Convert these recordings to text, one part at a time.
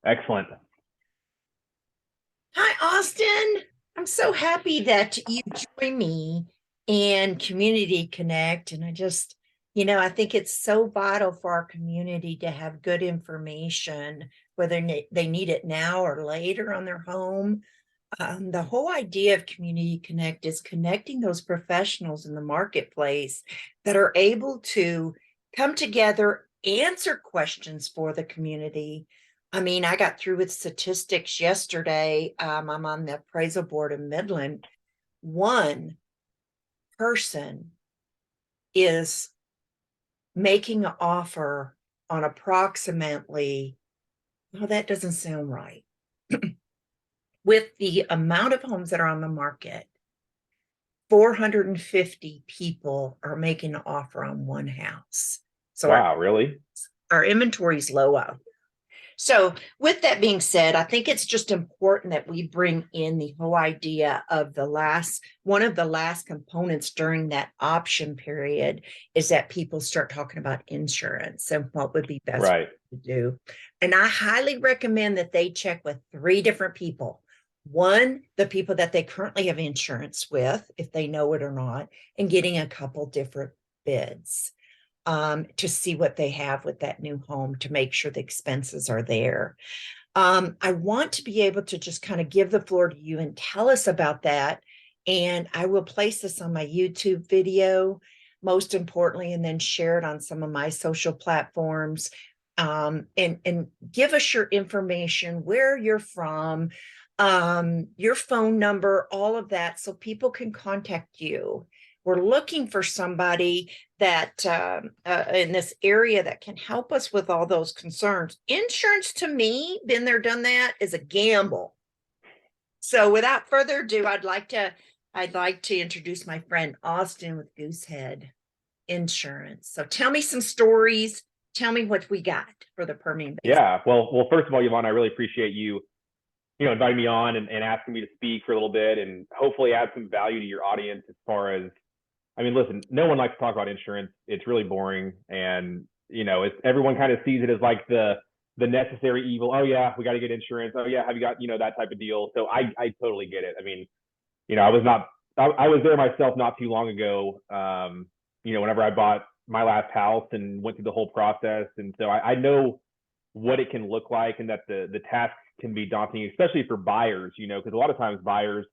Excellent. Hi, Austin. I'm so happy that you joined me in Community Connect. And I think it's so vital for our community to have good information, whether they need it now or later on their home. The whole idea of Community Connect is connecting those professionals in the marketplace that are able to come together, answer questions for the community. I mean, I got through with statistics yesterday. I'm on the appraisal board in Midland. One person is making an offer on approximately, well, that doesn't sound right. With the amount of homes that are on the market, 450 people are making an offer on one house. So Wow, really? our inventory is low out. So, with that being said, I think it's just important that we bring in the whole idea of one of the last components during that option period is that people start talking about insurance and what would be best Right. to do. And I highly recommend that they check with three different people. One, the people that they currently have insurance with, if they know it or not, and getting a couple different bids to see what they have with that new home to make sure the expenses are there. I want to be able to just kind of give the floor to you and tell us about that. And I will place this on my YouTube video, most importantly, and then share it on some of my social platforms. And give us your information, where you're from, your phone number, all of that, so people can contact you. We're looking for somebody that in this area that can help us with all those concerns. Insurance, to me, been there, done that, is a gamble. So without further ado, I'd like to introduce my friend Austin with Goosehead Insurance. So tell me some stories. Tell me what we got for the Permian Basin. Yeah. Well, first of all, Yvonne, I really appreciate you, inviting me on and asking me to speak for a little bit and hopefully add some value to your audience as far as, I mean, listen, no one likes to talk about insurance. It's really boring. And, everyone kind of sees it as like the necessary evil. Oh yeah, we got to get insurance. Oh yeah, have you got, that type of deal. So I totally get it. I mean, I was there myself not too long ago. Whenever I bought my last house and went through the whole process, and so I know what it can look like, and that the task can be daunting, especially for buyers. Because a lot of times buyers,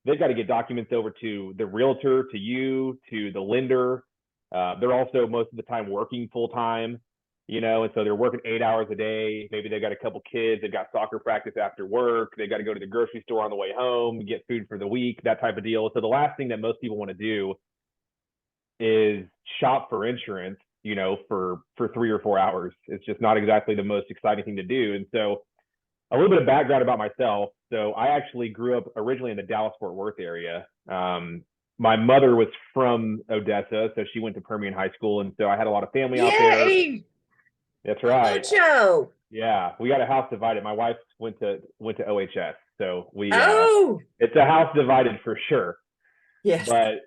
they've got to get documents over to the realtor, to you, to the lender. They're also most of the time working full time, and so they're working 8 hours a day. Maybe they've got a couple kids, they've got soccer practice after work, they've got to go to the grocery store on the way home, get food for the week, that type of deal. So the last thing that most people want to do is shop for insurance, for 3 or 4 hours. It's just not exactly the most exciting thing to do. And so a little bit of background about myself. So I actually grew up originally in the Dallas-Fort Worth area. My mother was from Odessa, so she went to Permian High School, and so I had a lot of family out there. Yay! That's Oh, right. Joe. Yeah, we got a house divided. My wife went to OHS, so Oh, it's a house divided for sure. yes. But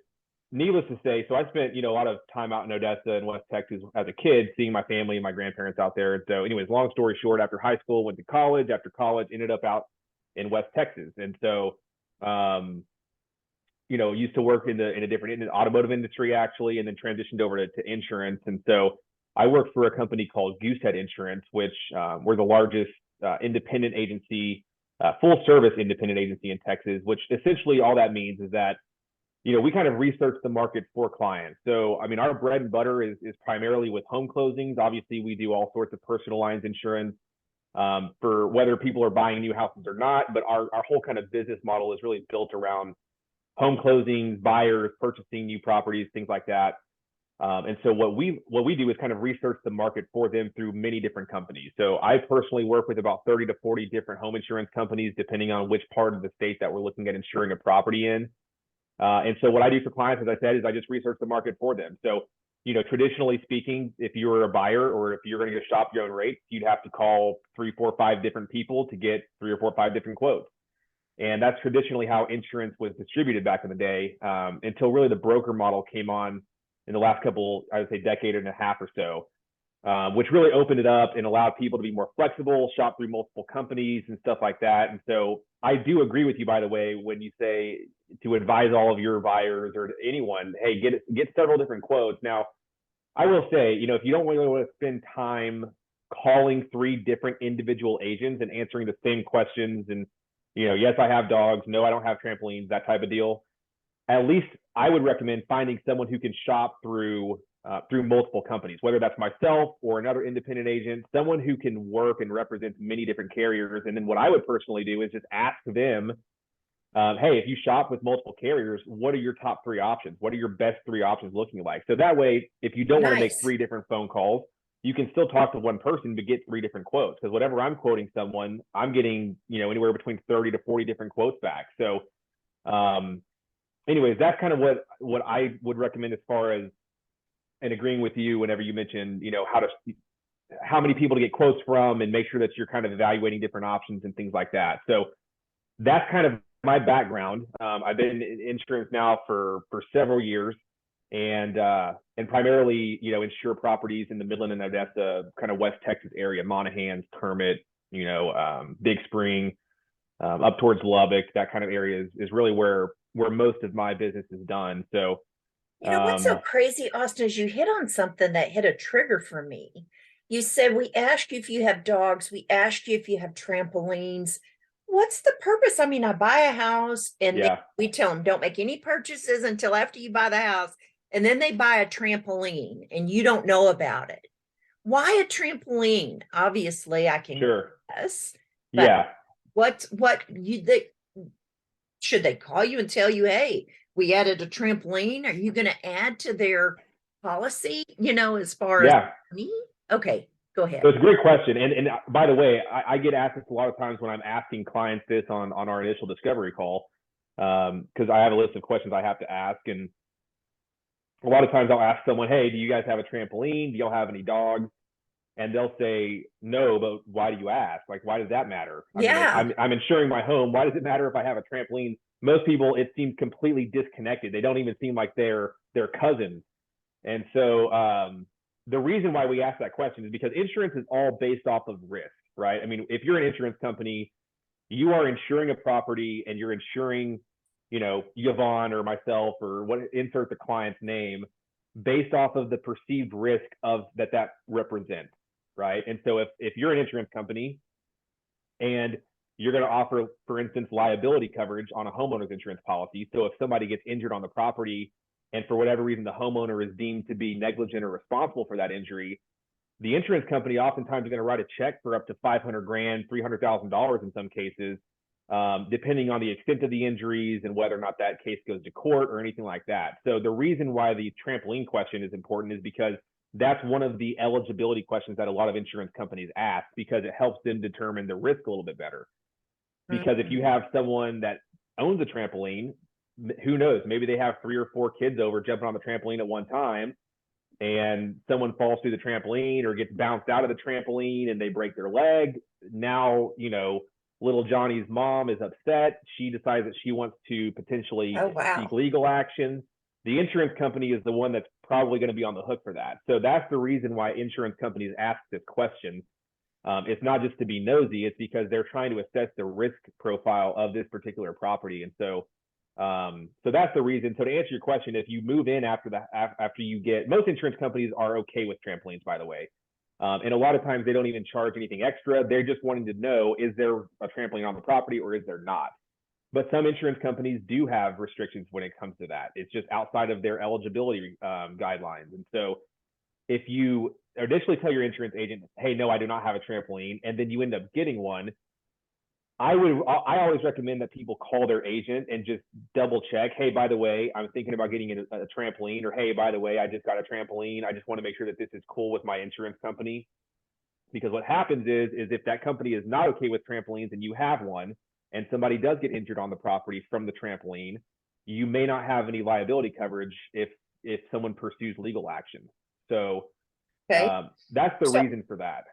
needless to say, so I spent a lot of time out in Odessa and West Texas as a kid, seeing my family and my grandparents out there. And so, anyways, long story short, after high school, went to college. After college, ended up out in West Texas, and so um, used to work in the automotive industry actually, and then transitioned over to insurance. And so I worked for a company called Goosehead Insurance, which we're the largest independent agency, full service independent agency in Texas. Which essentially all that means is that we kind of research the market for clients. So, I mean, our bread and butter is primarily with home closings. Obviously, we do all sorts of personal lines insurance for whether people are buying new houses or not. But our whole kind of business model is really built around home closings, buyers, purchasing new properties, things like that. And so what we do is kind of research the market for them through many different companies. So I personally work with about 30 to 40 different home insurance companies, depending on which part of the state that we're looking at insuring a property in. And so what I do for clients, as I said, is I just research the market for them. So, traditionally speaking, if you were a buyer or if you're going to shop your own rates, you'd have to call 3, 4, 5 different people to get 3 or 4, 5 different quotes. And that's traditionally how insurance was distributed back in the day, until really the broker model came on in the last couple, I would say, decade and a half or so. which really opened it up and allowed people to be more flexible, shop through multiple companies and stuff like that. And so I do agree with you, by the way, when you say to advise all of your buyers or anyone, hey, get several different quotes. Now, I will say, if you don't really want to spend time calling 3 different individual agents and answering the same questions and, yes, I have dogs, no, I don't have trampolines, that type of deal, at least I would recommend finding someone who can shop through multiple companies, whether that's myself or another independent agent, someone who can work and represent many different carriers. And then what I would personally do is just ask them, hey, if you shop with multiple carriers, what are your top 3 options? What are your best 3 options looking like? So that way, if you don't want to make 3 different phone calls, you can still talk to one person but get 3 different quotes. Because whatever I'm quoting someone, I'm getting, anywhere between 30 to 40 different quotes back. So anyways, that's kind of what I would recommend as far as, and agreeing with you whenever you mentioned, how many people to get quotes from and make sure that you're kind of evaluating different options and things like that. So that's kind of my background. I've been in insurance now for several years, and primarily, insure properties in the Midland and Odessa, kind of West Texas area, Monahans, Kermit, Big Spring, up towards Lubbock. That kind of area is really where most of my business is done. So What's so crazy, Austin, is you hit on something that hit a trigger for me. You said, we ask you if you have dogs, we ask you if you have trampolines. What's the purpose? I mean, I buy a house and then we tell them don't make any purchases until after you buy the house. And then they buy a trampoline and you don't know about it. Why a trampoline? Obviously, I can guess. Yeah. Should they call you and tell you, hey, we added a trampoline? Are you going to add to their policy, as far as me? Okay, go ahead. So it's a great question. And by the way, I get asked this a lot of times when I'm asking clients this on our initial discovery call, because I have a list of questions I have to ask. And a lot of times I'll ask someone, hey, do you guys have a trampoline? Do y'all have any dogs? And they'll say, no, but why do you ask? Like, why does that matter? I'm insuring my home. Why does it matter if I have a trampoline? Most people, it seems completely disconnected. They don't even seem like they're cousins. And so the reason why we ask that question is because insurance is all based off of risk, right? I mean, if you're an insurance company, you are insuring a property and you're insuring, Yvonne or myself or insert the client's name based off of the perceived risk of that represents, right? And so if you're an insurance company and you're going to offer, for instance, liability coverage on a homeowner's insurance policy. So if somebody gets injured on the property and for whatever reason the homeowner is deemed to be negligent or responsible for that injury, the insurance company oftentimes is going to write a check for up to $500,000, $300,000 in some cases, depending on the extent of the injuries and whether or not that case goes to court or anything like that. So the reason why the trampoline question is important is because that's one of the eligibility questions that a lot of insurance companies ask, because it helps them determine the risk a little bit better. Because if you have someone that owns a trampoline, who knows, maybe they have 3 or 4 kids over jumping on the trampoline at one time, and someone falls through the trampoline or gets bounced out of the trampoline and they break their leg. Now, little Johnny's mom is upset. She decides that she wants to potentially seek legal action. The insurance company is the one that's probably going to be on the hook for that. So that's the reason why insurance companies ask this question. It's not just to be nosy, it's because they're trying to assess the risk profile of this particular property. And so that's the reason. So to answer your question, if you move in after you get, most insurance companies are okay with trampolines, by the way. And a lot of times they don't even charge anything extra. They're just wanting to know, is there a trampoline on the property or is there not? But some insurance companies do have restrictions when it comes to that. It's just outside of their eligibility guidelines. And so if you initially tell your insurance agent, hey, no, I do not have a trampoline, and then you end up getting one, I always recommend that people call their agent and just double check. Hey, by the way, I'm thinking about getting a trampoline, or hey, by the way, I just got a trampoline. I just want to make sure that this is cool with my insurance company. Because what happens is if that company is not okay with trampolines and you have one, and somebody does get injured on the property from the trampoline, you may not have any liability coverage if someone pursues legal action. So that's the reason for that.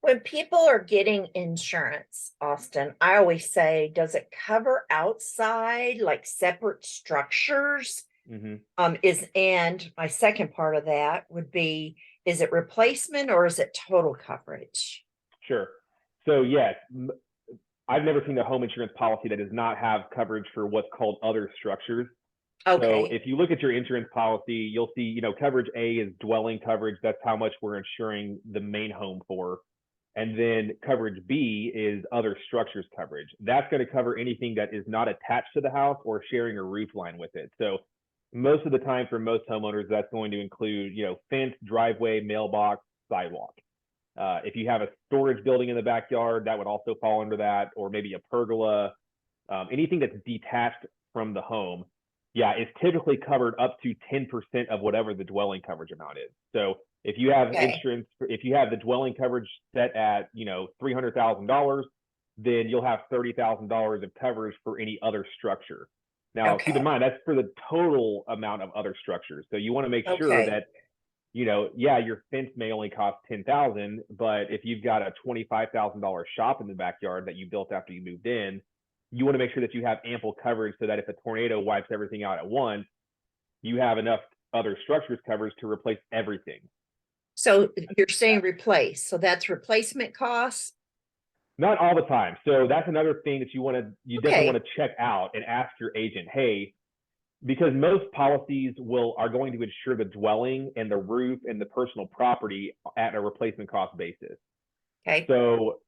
When people are getting insurance, Austin, I always say, does it cover outside, like separate structures? Mm-hmm. And my second part of that would be, Is it replacement or is it total coverage? Sure. So yes, I've never seen a home insurance policy that does not have coverage for what's called other structures. So Okay. if you look at your insurance policy, you'll see, coverage A is dwelling coverage. That's how much we're insuring the main home for. And then coverage B is other structures coverage. That's going to cover anything that is not attached to the house or sharing a roof line with it. So most of the time for most homeowners, that's going to include, fence, driveway, mailbox, sidewalk. If you have a storage building in the backyard, that would also fall under that, or maybe a pergola, anything that's detached from the home. Yeah, it's typically covered up to 10% of whatever the dwelling coverage amount is. So if you have Okay. insurance, if you have the dwelling coverage set at, $300,000, then you'll have $30,000 of coverage for any other structure. Now, keep in Okay. mind, that's for the total amount of other structures. So you want to make sure Okay. that, yeah, your fence may only cost 10,000, but if you've got a $25,000 shop in the backyard that you built after you moved in, you want to make sure that you have ample coverage so that if a tornado wipes everything out at once, you have enough other structures coverage to replace everything. So you're saying replace, so that's replacement costs? Not all the time. So that's another thing that you definitely Okay. want to check out and ask your agent, hey, because most policies are going to insure the dwelling and the roof and the personal property at a replacement cost basis. Okay. So,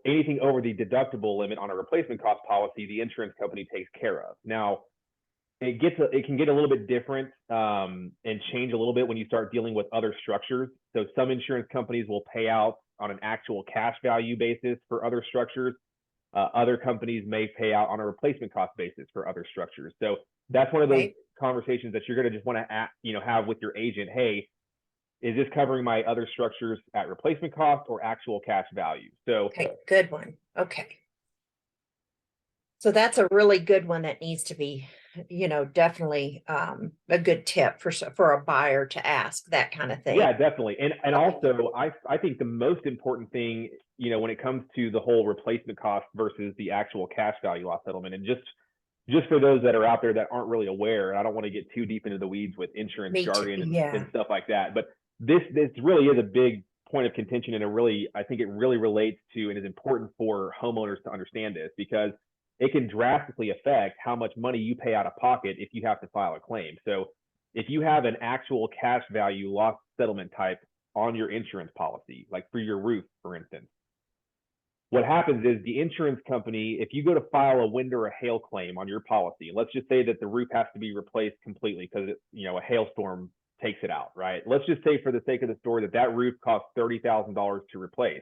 anything over the deductible limit on a replacement cost policy, the insurance company takes care of. Now, it can get a little bit different and change a little bit when you start dealing with other structures. So some insurance companies will pay out on an actual cash value basis for other structures. Other companies may pay out on a replacement cost basis for other structures. So that's one of those Okay. conversations that you're going to just want to have with your agent. Hey, is this covering my other structures at replacement cost or actual cash value? So Okay. Good one. Okay. So that's a really good one that needs to be, definitely a good tip for a buyer to ask that kind of thing. yeah, definitely. And Okay. also I think the most important thing, when it comes to the whole replacement cost versus the actual cash value loss settlement, and just for those that are out there that aren't really aware, and I don't want to get too deep into the weeds with insurance Me too. jargon and Yeah. stuff like that, but this really is a big point of contention, and I think it really relates to and is important for homeowners to understand this, because it can drastically affect how much money you pay out of pocket if you have to file a claim. So if you have an actual cash value loss settlement type on your insurance policy, like for your roof, for instance, what happens is the insurance company, if you go to file a wind or a hail claim on your policy, let's just say that the roof has to be replaced completely because a hailstorm takes it out, right? Let's just say, for the sake of the story, that roof costs $30,000 to replace.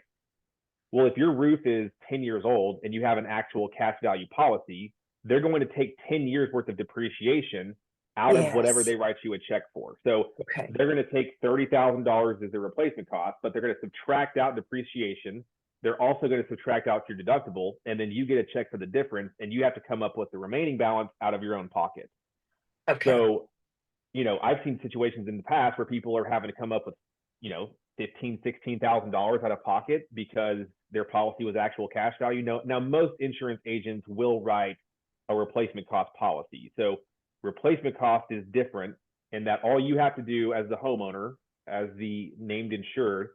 Well, if your roof is 10 years old and you have an actual cash value policy, they're going to take 10 years worth of depreciation out of whatever Yes. they write you a check for. So Okay. they're going to take $30,000 as the replacement cost, but they're going to subtract out depreciation. They're also going to subtract out your deductible, and then you get a check for the difference, and you have to come up with the remaining balance out of your own pocket. Okay. So, I've seen situations in the past where people are having to come up with, $15,000, $16,000 out of pocket because their policy was actual cash value. Now most insurance agents will write a replacement cost policy. So replacement cost is different in that all you have to do as the homeowner, as the named insured,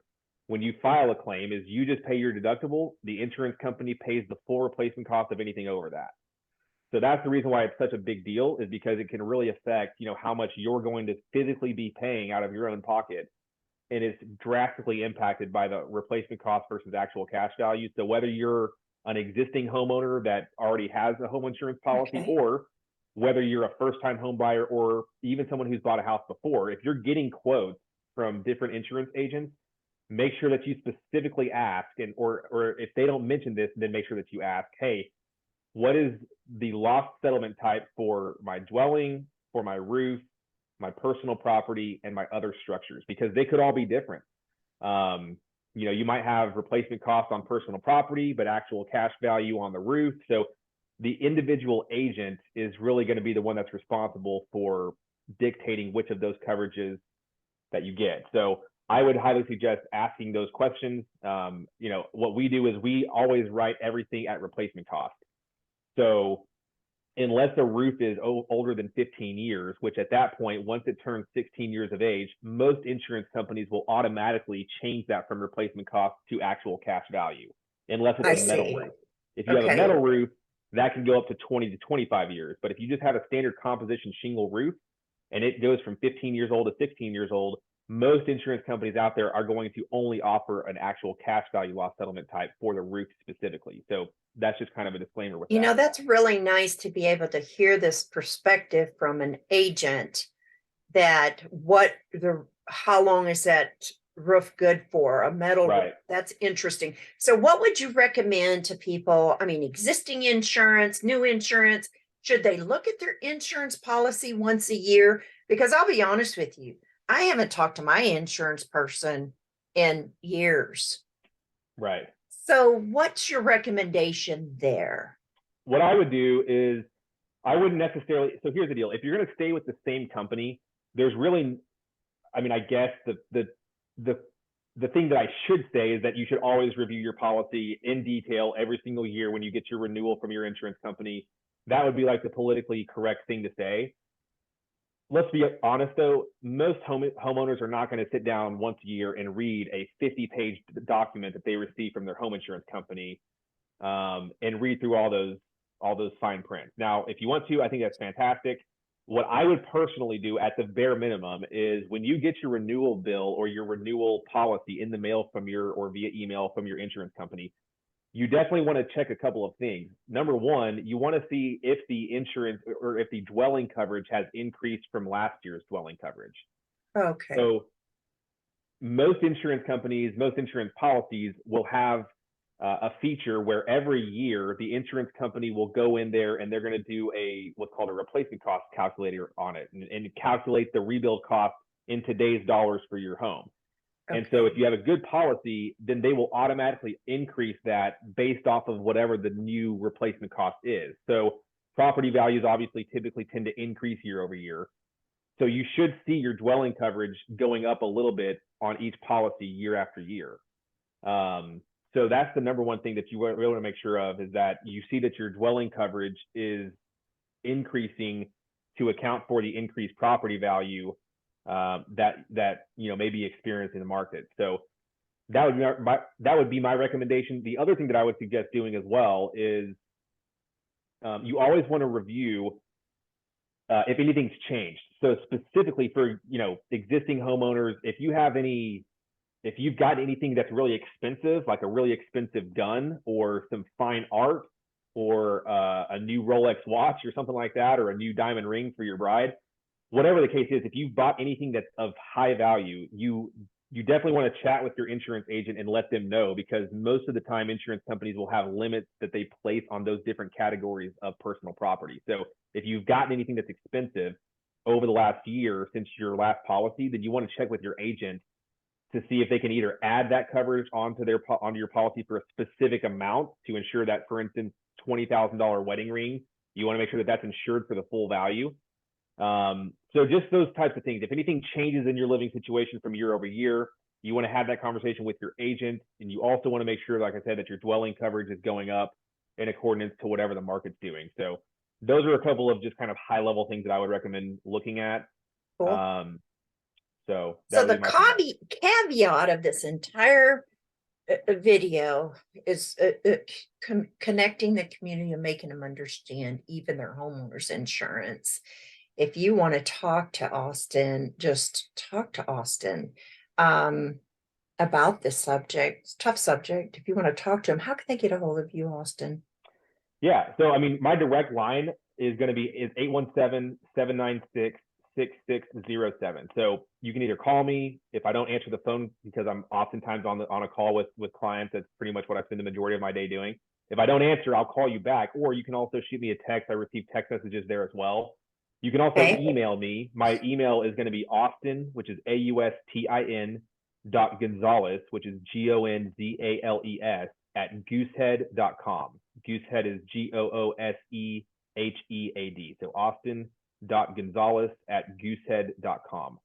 when you file a claim, is you just pay your deductible. The insurance company pays the full replacement cost of anything over that. So that's the reason why it's such a big deal, is because it can really affect, how much you're going to physically be paying out of your own pocket. And it's drastically impacted by the replacement cost versus actual cash value. So whether you're an existing homeowner that already has a home insurance policy, Okay. or whether you're a first-time home buyer, or even someone who's bought a house before, if you're getting quotes from different insurance agents, make sure that you specifically ask, or if they don't mention this, then make sure that you ask, hey, what is the loss settlement type for my dwelling, for my roof, my personal property, and my other structures? Because they could all be different. You might have replacement costs on personal property, but actual cash value on the roof. So the individual agent is really going to be the one that's responsible for dictating which of those coverages that you get. So I would highly suggest asking those questions. What we do is we always write everything at replacement cost. So unless a roof is older than 15 years, which at that point, once it turns 16 years of age, most insurance companies will automatically change that from replacement cost to actual cash value, unless it's I a metal see. roof. If you have a Okay. metal roof, that can go up to 20 to 25 years. But if you just have a standard composition shingle roof and it goes from 15 years old to 16 years old, most insurance companies out there are going to only offer an actual cash value loss settlement type for the roof specifically. So that's just kind of a disclaimer with You know, that. that's really nice to be able to hear this perspective from an agent that how long is that roof good for a metal roof? Right. That's interesting. So what would you recommend to people? I mean, existing insurance, new insurance, should they look at their insurance policy once a year? Because I'll be honest with you, I haven't talked to my insurance person in years. Right. So what's your recommendation there? What I would do is I wouldn't necessarily. So here's the deal: if you're going to stay with the same company, there's really, I mean, I guess the the thing that I should say is that you should always review your policy in detail every single year when you get your renewal from your insurance company. That would be like the politically correct thing to say. Let's be honest though, most homeowners are not going to sit down once a year and read a 50-page document that they receive from their home insurance company, and read through all those fine print. Now, if you want to, I think that's fantastic. What I would personally do at the bare minimum is when you get your renewal bill or your renewal policy in the mail from or via email from your insurance company, you definitely want to check a couple of things. Number one, you want to see if the insurance or if the dwelling coverage has increased from last year's dwelling coverage. Okay. So most insurance companies, most insurance policies will have a feature where every year the insurance company will go in there and they're going to do what's called a replacement cost calculator on it and calculate the rebuild cost in today's dollars for your home. Okay. And so if you have a good policy, then they will automatically increase that based off of whatever the new replacement cost is. So property values obviously typically tend to increase year over year. So you should see your dwelling coverage going up a little bit on each policy year after year. So that's the number one thing that you really want to make sure of, is that you see that your dwelling coverage is increasing to account for the increased property value that may be experienced in the market. So that would be my recommendation. The other thing that I would suggest doing as well is you always want to review if anything's changed. So specifically for existing homeowners, if you've got anything that's really expensive, like a really expensive gun or some fine art or a new Rolex watch or something like that, or a new diamond ring for your bride, whatever the case is, if you've bought anything that's of high value, you definitely want to chat with your insurance agent and let them know, because most of the time insurance companies will have limits that they place on those different categories of personal property. So if you've gotten anything that's expensive over the last year since your last policy, then you want to check with your agent to see if they can either add that coverage onto your policy for a specific amount to ensure that, for instance, $20,000 wedding ring, you want to make sure that that's insured for the full value. So just those types of things. If anything changes in your living situation from year over year, you want to have that conversation with your agent, and you also want to make sure, like I said, that your dwelling coverage is going up in accordance to whatever the market's doing. So those are a couple of just kind of high level things that I would recommend looking at. Cool. So the caveat of this entire video is connecting the community and making them understand even their homeowners insurance. If you want to talk to Austin, just talk to Austin about this subject. It's a tough subject. If you want to talk to him, how can they get a hold of you, Austin? Yeah. So, I mean, my direct line is going to be 817-796-6607. So you can either call me if I don't answer the phone, because I'm oftentimes on a call with clients. That's pretty much what I spend the majority of my day doing. If I don't answer, I'll call you back, or you can also shoot me a text. I receive text messages there as well. You can also email me. My email is going to be Austin, which is AUSTIN .Gonzalez, which is GONZALES at Goosehead.com. Goosehead is GOOSEHEAD. So Austin.Gonzalez at Goosehead.com.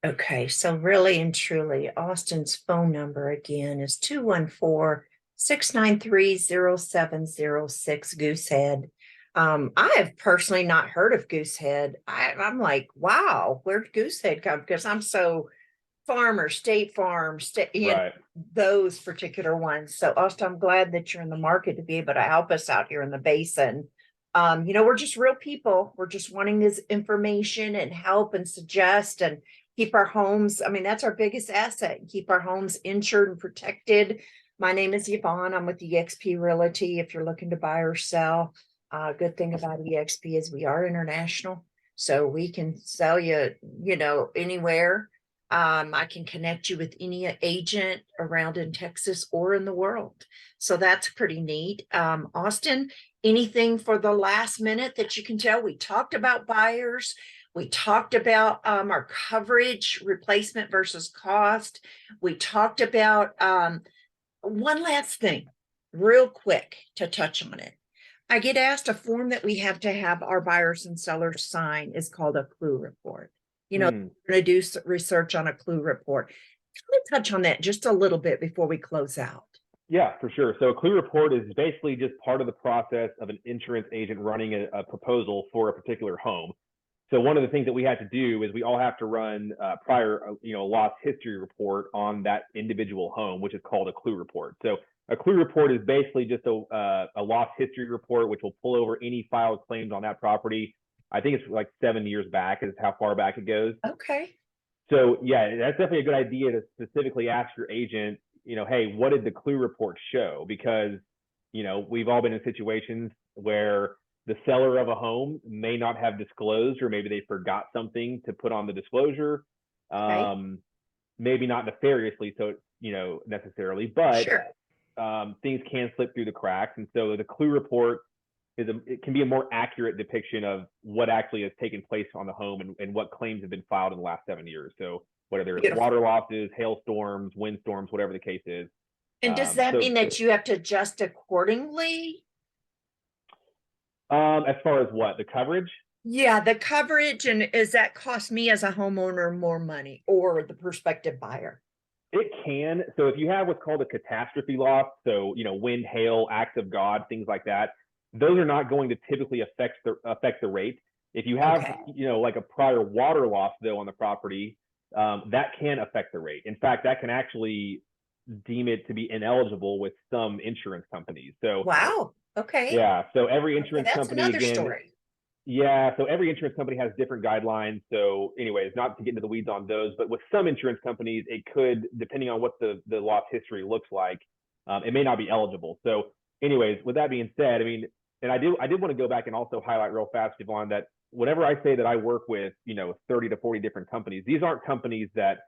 Okay, so really and truly, Austin's phone number again is 214-693-0706 Goosehead. I have personally not heard of Goosehead. I'm like, wow, where'd Goosehead come? Because I'm so farmer, state farm, Right. those particular ones. So, Austin, I'm glad that you're in the market to be able to help us out here in the basin. We're just real people. We're just wanting this information and help and suggest and keep our homes. I mean, that's our biggest asset. Keep our homes insured and protected. My name is Yvonne. I'm with EXP Realty. If you're looking to buy or sell, good thing about EXP is we are international, so we can sell you, anywhere. I can connect you with any agent around in Texas or in the world. So that's pretty neat. Austin, anything for the last minute that you can tell? We talked about buyers. We talked about our coverage, replacement versus cost. We talked about one last thing, real quick to touch on it. I get asked a form that we have to have our buyers and sellers sign is called a clue report. We're going to do research on a clue report. Can we touch on that just a little bit before we close out? Yeah, for sure. So a clue report is basically just part of the process of an insurance agent running a proposal for a particular home. So one of the things that we had to do is we all have to run a loss history report on that individual home, which is called a clue report. So a clue report is basically just a loss history report, which will pull over any filed claims on that property. I think it's like 7 years back is how far back it goes. Okay. So yeah, that's definitely a good idea to specifically ask your agent, hey, what did the clue report show? Because, we've all been in situations where the seller of a home may not have disclosed, or maybe they forgot something to put on the disclosure. Okay. Maybe not nefariously, so necessarily, but Sure. things can slip through the cracks. And so the clue report it can be a more accurate depiction of what actually has taken place on the home and what claims have been filed in the last 7 years. So whether it's Beautiful. water losses, hailstorms, windstorms, whatever the case is. And does that mean that you have to adjust accordingly? As far as what, the coverage? Yeah, the coverage. And does that cost me as a homeowner more money or the prospective buyer? It can. So if you have what's called a catastrophe loss, so wind, hail, acts of God, things like that, those are not going to typically affect the rate. If you have Okay. like a prior water loss though on the property, that can affect the rate. In fact, that can actually deem it to be ineligible with some insurance companies. So Wow. Okay. yeah, so every Okay, insurance that's company another again, story. yeah, so every insurance company has different guidelines. So, anyways, not to get into the weeds on those, but with some insurance companies, it could, depending on what the loss history looks like, it may not be eligible. So, anyways, with that being said, I mean, and I did want to go back and also highlight real fast, Yvonne, that whenever I say that I work with 30 to 40 different companies, these aren't companies that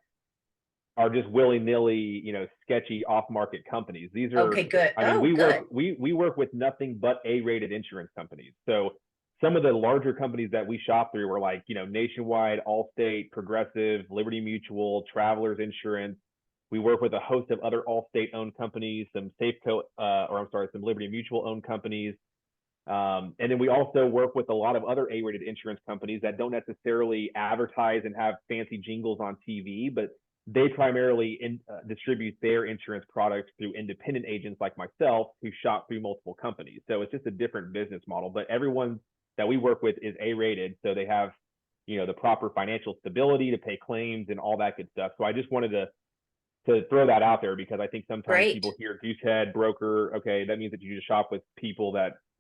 are just willy-nilly, sketchy off-market companies. These are, Okay, good. I mean, Oh, good. we work with nothing but A-rated insurance companies. So some of the larger companies that we shop through are like, Nationwide, Allstate, Progressive, Liberty Mutual, Travelers Insurance. We work with a host of other Allstate-owned companies, some some Liberty Mutual-owned companies. And then we also work with a lot of other A-rated insurance companies that don't necessarily advertise and have fancy jingles on TV, but they primarily distribute their insurance products through independent agents like myself who shop through multiple companies. So it's just a different business model, but everyone that we work with is A-rated. So they have, the proper financial stability to pay claims and all that good stuff. So I just wanted to throw that out there because I think sometimes Great. people hear Goosehead, broker, okay, that means that you just shop with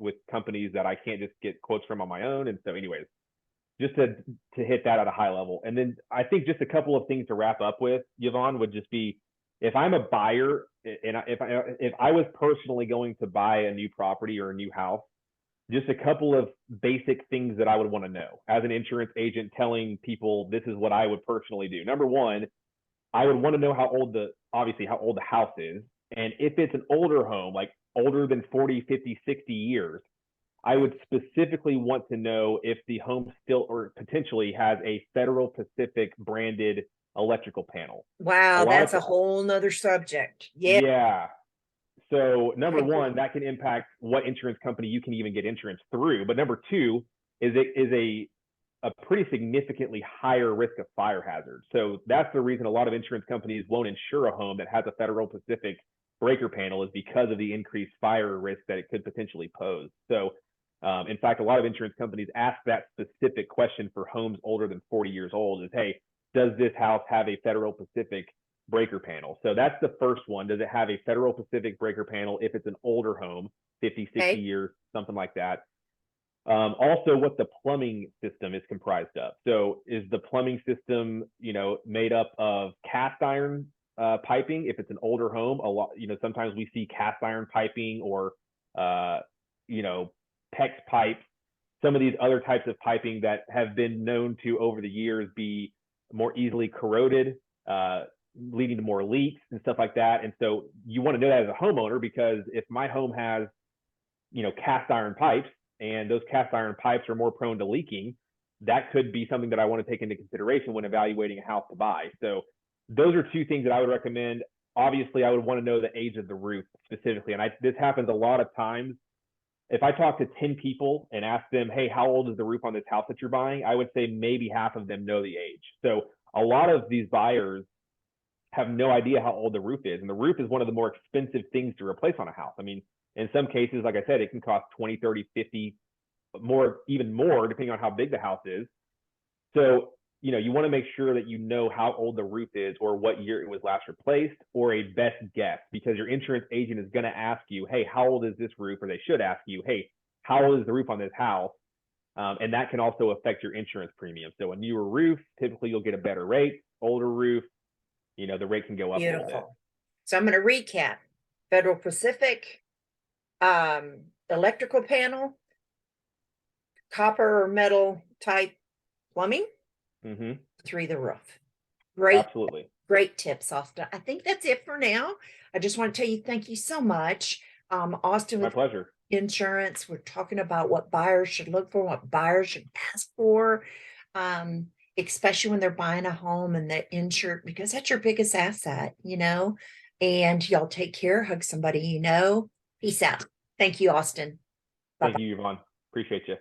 with companies that I can't just get quotes from on my own. And so anyways, just to hit that at a high level. And then I think just a couple of things to wrap up with, Yvonne, would just be if I'm a buyer and if I was personally going to buy a new property or a new house, just a couple of basic things that I would want to know as an insurance agent telling people this is what I would personally do. Number one, I would want to know how old the house is. And if it's an older home, like older than 40, 50, 60 years, I would specifically want to know if the home still or potentially has a Federal Pacific branded electrical panel. A Wow, lot that's of, a whole nother subject. Yeah. yeah. So number Okay, one, cool. that can impact what insurance company you can even get insurance through. But number two is it is a pretty significantly higher risk of fire hazard. So that's the reason a lot of insurance companies won't insure a home that has a Federal Pacific breaker panel is because of the increased fire risk that it could potentially pose. So In fact, a lot of insurance companies ask that specific question for homes older than 40 years old is, hey, does this house have a Federal Pacific breaker panel? So that's the first one. Does it have a Federal Pacific breaker panel if it's an older home, 50, 60 Okay. years, something like that? Also, what the plumbing system is comprised of. So is the plumbing system, made up of cast iron piping? If it's an older home, a lot, sometimes we see cast iron piping or, PEX pipes, some of these other types of piping that have been known to over the years be more easily corroded, leading to more leaks and stuff like that. And so you want to know that as a homeowner, because if my home has, cast iron pipes, and those cast iron pipes are more prone to leaking, that could be something that I want to take into consideration when evaluating a house to buy. So those are two things that I would recommend. Obviously, I would want to know the age of the roof specifically. And this happens a lot of times. If I talk to 10 people and ask them, hey, how old is the roof on this house that you're buying? I would say maybe half of them know the age. So a lot of these buyers have no idea how old the roof is. And the roof is one of the more expensive things to replace on a house. I mean, in some cases, like I said, it can cost 20, 30, 50, more, even more, depending on how big the house is. So, you want to make sure that you know how old the roof is, or what year it was last replaced, or a best guess, because your insurance agent is going to ask you, hey, how old is this roof? Or they should ask you, hey, how old is the roof on this house? And that can also affect your insurance premium. So a newer roof, typically you'll get a better rate. Older roof, the rate can go up a little bit. Beautiful. So I'm going to recap: Federal Pacific, electrical panel, copper or metal type plumbing, Mm-hmm. 3, the roof. Great, Absolutely. great tips, Austin. I think that's it for now. I just want to tell you thank you so much. Austin, My with pleasure. insurance, we're talking about what buyers should look for, what buyers should ask for, especially when they're buying a home and they're insured, because that's your biggest asset, and y'all take care, hug somebody, peace out. Thank you, Austin. Thank you, Yvonne. Appreciate you.